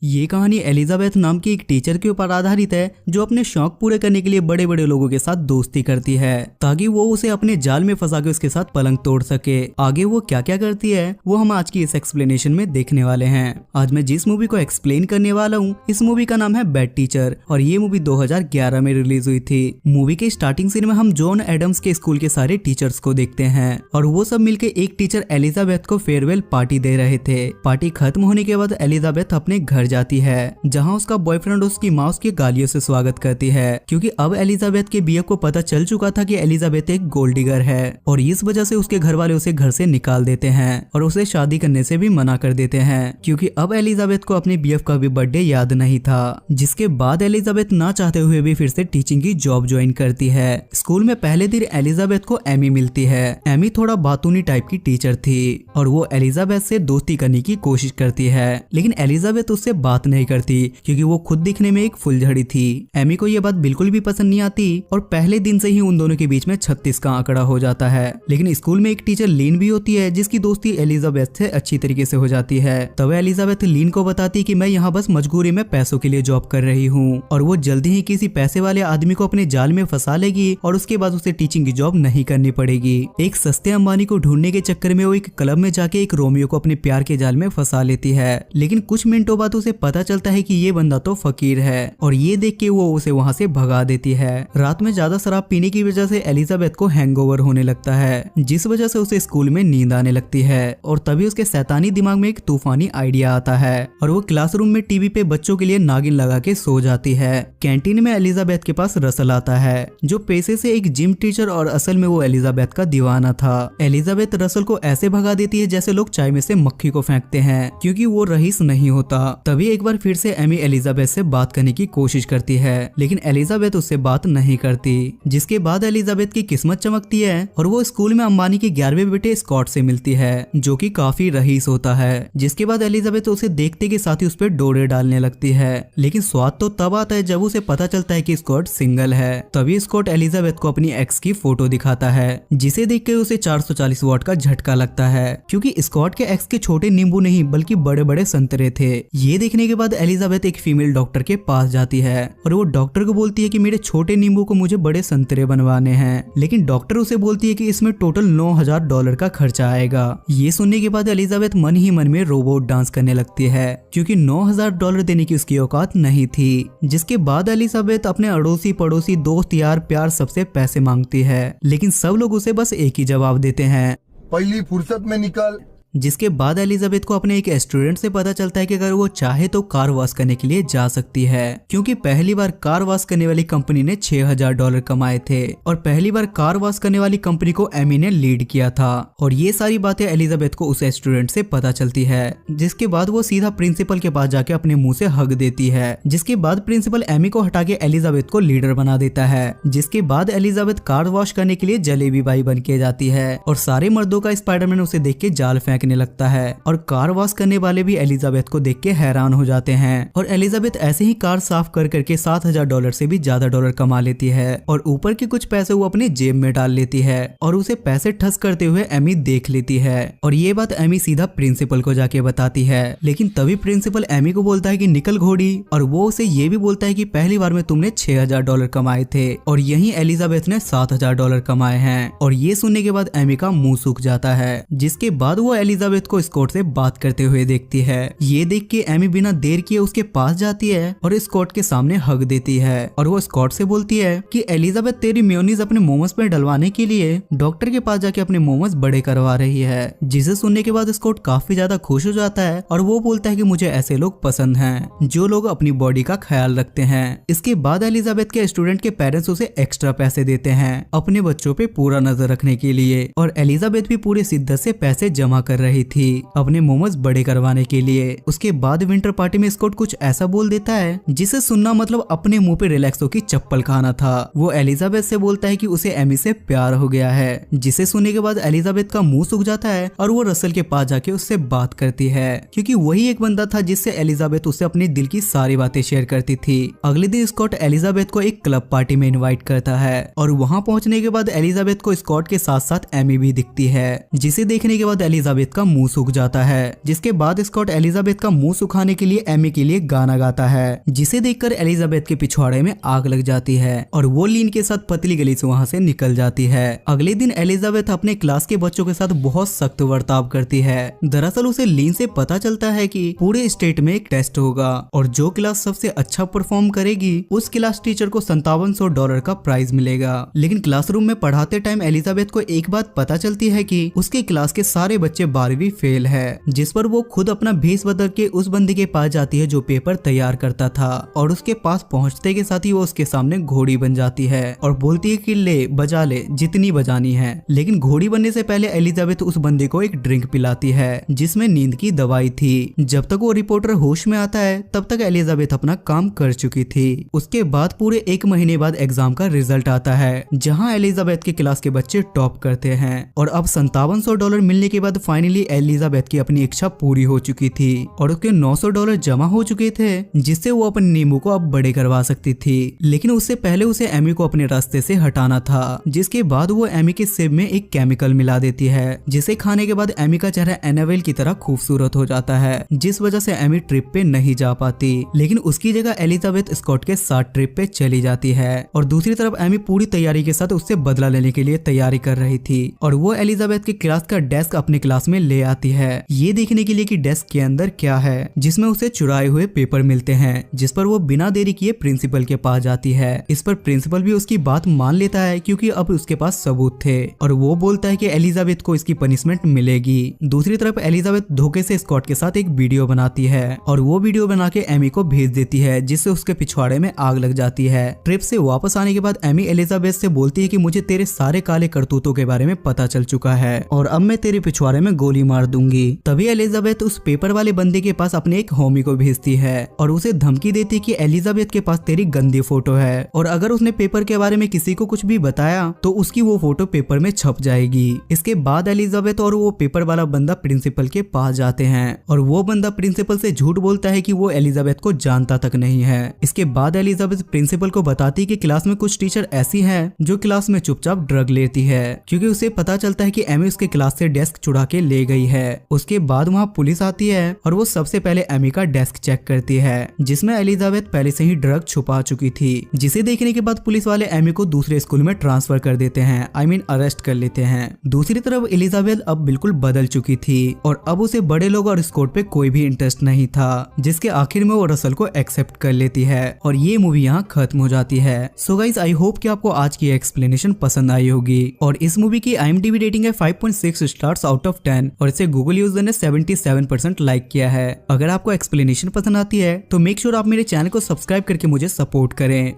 ये कहानी एलिजाबेथ नाम की एक टीचर के ऊपर आधारित है जो अपने शौक पूरे करने के लिए बड़े बड़े लोगों के साथ दोस्ती करती है ताकि वो उसे अपने जाल में फंसा के उसके साथ पलंग तोड़ सके। आगे वो क्या क्या करती है वो हम आज की इस एक्सप्लेनेशन में देखने वाले हैं। आज मैं जिस मूवी को एक्सप्लेन करने वाला हूँ इस मूवी का नाम है बैड टीचर और ये मूवी 2011 में रिलीज हुई थी। मूवी के स्टार्टिंग सीन में हम जॉन एडम्स के स्कूल के सारे टीचर्स को देखते हैं और वो सब मिलके एक टीचर एलिजाबेथ को फेयरवेल पार्टी दे रहे थे। पार्टी खत्म होने के बाद एलिजाबेथ अपने घर जाती है जहां उसका बॉयफ्रेंड उसकी माँ उसकी गालियों से स्वागत करती है क्योंकि अब एलिजाबेथ के बीएफ को पता चल चुका था कि एलिजाबेथ एक गोल्ड डिगर है और इस वजह से उसके घर वाले उसे घर से निकाल देते हैं और उसे शादी करने से भी मना कर देते हैं क्योंकि अब एलिजाबेथ को अपने बीएफ का भी बर्थडे याद नहीं था। जिसके बाद एलिजाबेथ ना चाहते हुए भी फिर से टीचिंग की जॉब ज्वाइन करती है। स्कूल में पहले दिन एलिजाबेथ को एमी मिलती है। एमी थोड़ा बातूनी टाइप की टीचर थी और वो एलिजाबेथ से दोस्ती करने की कोशिश करती है लेकिन एलिजाबेथ उससे बात नहीं करती क्योंकि वो खुद दिखने में एक फुलझड़ी थी। एमी को ये बात बिल्कुल भी पसंद नहीं आती और पहले दिन से ही उन दोनों के बीच में 36 का आंकड़ा हो जाता है। लेकिन स्कूल में एक टीचर लीन भी होती है जिसकी दोस्ती एलिजाबेथ से अच्छी तरीके से हो जाती है। तब एलिजाबेथ लीन को बताती कि मैं यहाँ बस मजबूरी में पैसों के लिए जॉब कर रही हूँ और वो जल्दी ही किसी पैसे वाले आदमी को अपने जाल में फंसा लेगी और उसके बाद उसे टीचिंग की जॉब नहीं करनी पड़ेगी। एक सस्ते अंबानी को ढूंढने के चक्कर में वो एक क्लब में जाके एक रोमियो को अपने प्यार के जाल में फंसा लेती है लेकिन कुछ मिनटों बाद उसे पता चलता है कि ये बंदा तो फकीर है और ये देख के वो उसे वहाँ से भगा देती है। रात में ज्यादा शराब पीने की वजह से एलिजाबेथ को हैंगओवर होने लगता है जिस वजह से उसे स्कूल में नींद आने लगती है और तभी उसके शैतानी दिमाग में एक तूफानी आइडिया आता है और वो क्लासरूम में टीवी पे बच्चों के लिए नागिन लगा के सो जाती है। कैंटीन में एलिजाबेथ के पास रसल आता है जो पेशे से एक जिम टीचर और असल में वो एलिजाबेथ का दीवाना था। एलिजाबेथ रसल को ऐसे भगा देती है जैसे लोग चाय में से मक्खी को फेंकते हैं क्योंकि वो रईस नहीं होता। तभी एक बार फिर से एमी एलिजाबेथ से बात करने की कोशिश करती है लेकिन एलिजाबेथ उससे बात नहीं करती। जिसके बाद एलिजाबेथ की किस्मत चमकती है और वो स्कूल में अंबानी के 11वें बेटे स्कॉट से मिलती है जो कि काफी रईस होता है। जिसके बाद एलिजाबेथ उसे देखते के साथ ही उस पर डोरे डालने लगती है लेकिन स्वाद तो तब आता है जब उसे पता चलता है कि स्कॉट सिंगल है। तभी स्कॉट एलिजाबेथ को अपनी एक्स की फोटो दिखाता है जिसे देख के उसे 440 वॉट का झटका लगता है क्योंकि स्कॉट के एक्स के छोटे नींबू नहीं बल्कि बड़े बड़े संतरे थे। ये देखने के बाद एलिजाबेथ एक फीमेल डॉक्टर के पास जाती है और वो डॉक्टर को बोलती है कि मेरे छोटे नींबू को मुझे बड़े संतरे बनवाने हैं लेकिन डॉक्टर उसे बोलती है कि इसमें टोटल $9,000 का खर्चा आएगा। ये सुनने के बाद एलिजाबेथ मन ही मन में रोबोट डांस करने लगती है क्योंकि $9,000 देने की उसकी औकात नहीं थी। जिसके बाद एलिजाबेथ अपने अड़ोसी पड़ोसी दोस्त यार प्यार सबसे पैसे मांगती है लेकिन सब लोग उसे बस एक ही जवाब देते हैं, पहली फुर्सत में निकल। जिसके बाद एलिजाबेथ को अपने एक स्टूडेंट से पता चलता है कि अगर वो चाहे तो कार वॉश करने के लिए जा सकती है क्योंकि पहली बार कार वॉश करने वाली कंपनी ने $6,000 कमाए थे और पहली बार कार वॉश करने वाली कंपनी को एमी ने लीड किया था। और ये सारी बातें एलिजाबेथ को उस स्टूडेंट से पता चलती है जिसके बाद वो सीधा प्रिंसिपल के पास जाके अपने मुंह से हग देती है। जिसके बाद प्रिंसिपल एमी को हटा के एलिजाबेथ को लीडर बना देता है। जिसके बाद एलिजाबेथ कार वॉश करने के लिए जलेबी बाई बन के जाती है और सारे मर्दों का स्पाइडरमैन उसे देख के जाल फेंक लगता है और कार वॉश करने वाले भी एलिजाबेथ को देख के हैरान हो जाते हैं और एलिजाबेथ ऐसे ही कार साफ कर करके $7,000 से भी ज्यादा डॉलर कमा लेती है और ऊपर के कुछ पैसे वो अपने जेब में डाल लेती है और उसे पैसे ठस करते हुए एमी देख लेती है और ये बात एमी सीधा प्रिंसिपल को जाके बताती है। लेकिन तभी प्रिंसिपल एमी को बोलता है कि निकल घोड़ी और वो उसे ये भी बोलता है कि पहली बार में तुमने $6,000 कमाए थे और यही एलिजाबेथ ने $7,000 कमाए हैं। और ये सुनने के बाद एमी का मुंह सूख जाता है। जिसके बाद वो एलिजाबेथ को स्कॉट से बात करते हुए देखती है। ये देख के एमी बिना देर किए उसके पास जाती है और स्कॉट के सामने हग देती है और वो स्कॉट से बोलती है कि एलिजाबेथ तेरी मेयोनीज अपने मोमोज पे डलवाने के लिए डॉक्टर के पास जाके अपने मोमोज बड़े करवा रही है। जिसे सुनने के बाद स्कॉट काफी ज्यादा खुश हो जाता है और वो बोलता है कि मुझे ऐसे लोग पसंद हैं जो लोग अपनी बॉडी का ख्याल रखते हैं। इसके बाद एलिजाबेथ के स्टूडेंट के पेरेंट्स उसे एक्स्ट्रा पैसे देते हैं अपने बच्चों पे पूरा नजर रखने के लिए और एलिजाबेथ भी पूरे शिद्दत से पैसे जमा कर रही थी अपने मोमोज बड़े करवाने के लिए। उसके बाद विंटर पार्टी में स्कॉट कुछ ऐसा बोल देता है जिसे सुनना मतलब अपने मुंह पे रिलैक्सो की चप्पल खाना था। वो एलिजाबेथ से बोलता है कि उसे एमी से प्यार हो गया है जिसे सुनने के बाद एलिजाबेथ का मुंह सूख जाता है और वो रसल के पास जाके उससे बात करती है क्योंकि वही एक बंदा था जिससे एलिजाबेथ उससे अपने दिल की सारी बातें शेयर करती थी। अगले दिन स्कॉट एलिजाबेथ को एक क्लब पार्टी में इनवाइट करता है और वहाँ पहुँचने के बाद एलिजाबेथ को स्कॉट के साथ साथ एमी भी दिखती है जिसे देखने के बाद एलिजाबेथ एलिजाबेथ का मुंह सूख जाता है, जिसके बाद स्कॉट एलिजाबेथ का मुंह सुखाने के लिए एमी के लिए गाना गाता है, जिसे देखकर एलिजाबेथ के पिछवाड़े में आग लग जाती है और वो लीन के साथ पतली गली से वहाँ से निकल जाती है। अगले दिन एलिजाबेथ अपने क्लास के बच्चों के साथ बहुत सख्त बर्ताव करती है। दरअसल उसे लीन से पता चलता है कि पूरे स्टेट में एक टेस्ट होगा और जो क्लास सबसे अच्छा परफॉर्म करेगी उस क्लास टीचर को $5700 का प्राइज मिलेगा। लेकिन क्लासरूम में पढ़ाते टाइम एलिजाबेथ को एक बात पता चलती है कि उसके क्लास के सारे बच्चे 12वीं फेल है, जिस पर वो खुद अपना भेष बदल के उस बंदी के पास जाती है जो पेपर तैयार करता था और उसके पास पहुंचते के साथ ही वो उसके सामने घोड़ी बन जाती है और बोलती है कि ले बजा ले जितनी बजानी है। लेकिन घोड़ी बनने से पहले एलिजाबेथ उस बंदे को एक ड्रिंक पिलाती है जिसमें नींद की दवाई थी। जब तक वो रिपोर्टर होश में आता है तब तक एलिजाबेथ अपना काम कर चुकी थी। उसके बाद पूरे 1 महीने बाद एग्जाम का रिजल्ट आता है जहां एलिजाबेथ के क्लास के बच्चे टॉप करते हैं और अब $5700 मिलने के बाद फाइनली एलिजाबेथ की अपनी इच्छा पूरी हो चुकी थी और उसके $900 जमा हो चुके थे जिससे वो अपने नींबू को अब बड़े करवा सकती थी। लेकिन उससे पहले उसे एमी को अपने रास्ते से हटाना था, जिसके बाद वो एमी के सेब में एक केमिकल मिला देती है जिसे खाने के बाद एमी का चेहरा एनाबेल की तरह खूबसूरत हो जाता है, जिस वजह से एमी ट्रिप पे नहीं जा पाती। लेकिन उसकी जगह एलिजाबेथ स्कॉट के साथ ट्रिप पे चली जाती है और दूसरी तरफ एमी पूरी तैयारी के साथ उससे बदला लेने के लिए तैयारी कर रही थी और वो एलिजाबेथ के क्लास का डेस्क अपने क्लास में ले आती है ये देखने के लिए कि डेस्क के अंदर क्या है, जिसमें उसे चुराए हुए पेपर मिलते हैं, जिस पर वो बिना देरी किए प्रिंसिपल के पास जाती है। इस पर प्रिंसिपल भी उसकी बात मान लेता है क्योंकि अब उसके पास सबूत थे और वो बोलता है कि एलिजाबेथ को इसकी पनिशमेंट मिलेगी। दूसरी तरफ एलिजाबेथ धोखे से स्कॉट के साथ एक वीडियो बनाती है और वो वीडियो बना के एमी को भेज देती है जिससे उसके पिछवाड़े में आग लग जाती है। ट्रिप से वापस आने के बाद एमी एलिजाबेथ से बोलती है कि मुझे तेरे सारे काले करतूतों के बारे में पता चल चुका है और अब मैं तेरे पिछवाड़े में गोली मार दूंगी। तभी एलिजाबेथ उस पेपर वाले बंदे के पास अपने एक होमी को भेजती है और उसे धमकी देती कि एलिजाबेथ के पास तेरी गंदी फोटो है और अगर उसने पेपर के बारे में किसी को कुछ भी बताया तो उसकी वो फोटो पेपर में छप जाएगी। इसके बाद एलिजाबेथ और वो पेपर वाला बंदा प्रिंसिपल के पास जाते हैं और वो बंदा प्रिंसिपल से झूठ बोलता है कि वो एलिजाबेथ को जानता तक नहीं है। इसके बाद एलिजाबेथ प्रिंसिपल को बताती है कि क्लास में कुछ टीचर ऐसी हैं जो क्लास में चुपचाप ड्रग लेती है क्योंकि उसे पता चलता है कि एमी उसके क्लास से डेस्क चुरा के ले गई है। उसके बाद वहाँ पुलिस आती है और वो सबसे पहले एमी का डेस्क चेक करती है जिसमें एलिजाबेथ पहले से ही ड्रग छुपा चुकी थी, जिसे देखने के बाद पुलिस वाले एमी को दूसरे स्कूल में ट्रांसफर कर देते हैं, अरेस्ट कर लेते हैं। दूसरी तरफ एलिजाबेथ अब बिल्कुल बदल चुकी थी और अब उसे बड़े लोग और स्कॉट पे कोई भी इंटरेस्ट नहीं था, जिसके आखिर में वो रसल को एक्सेप्ट कर लेती है और ये मूवी यहाँ खत्म हो जाती है। सो गाइस आई होप कि आपको आज की एक्सप्लेनेशन पसंद आई होगी और इस मूवी की IMDb रेटिंग है 5.6 स्टार्स आउट ऑफ 10 और इसे गूगल यूजर ने 77% लाइक किया है। अगर आपको एक्सप्लेनेशन पसंद आती है तो मेक श्योर आप मेरे चैनल को सब्सक्राइब करके मुझे सपोर्ट करें।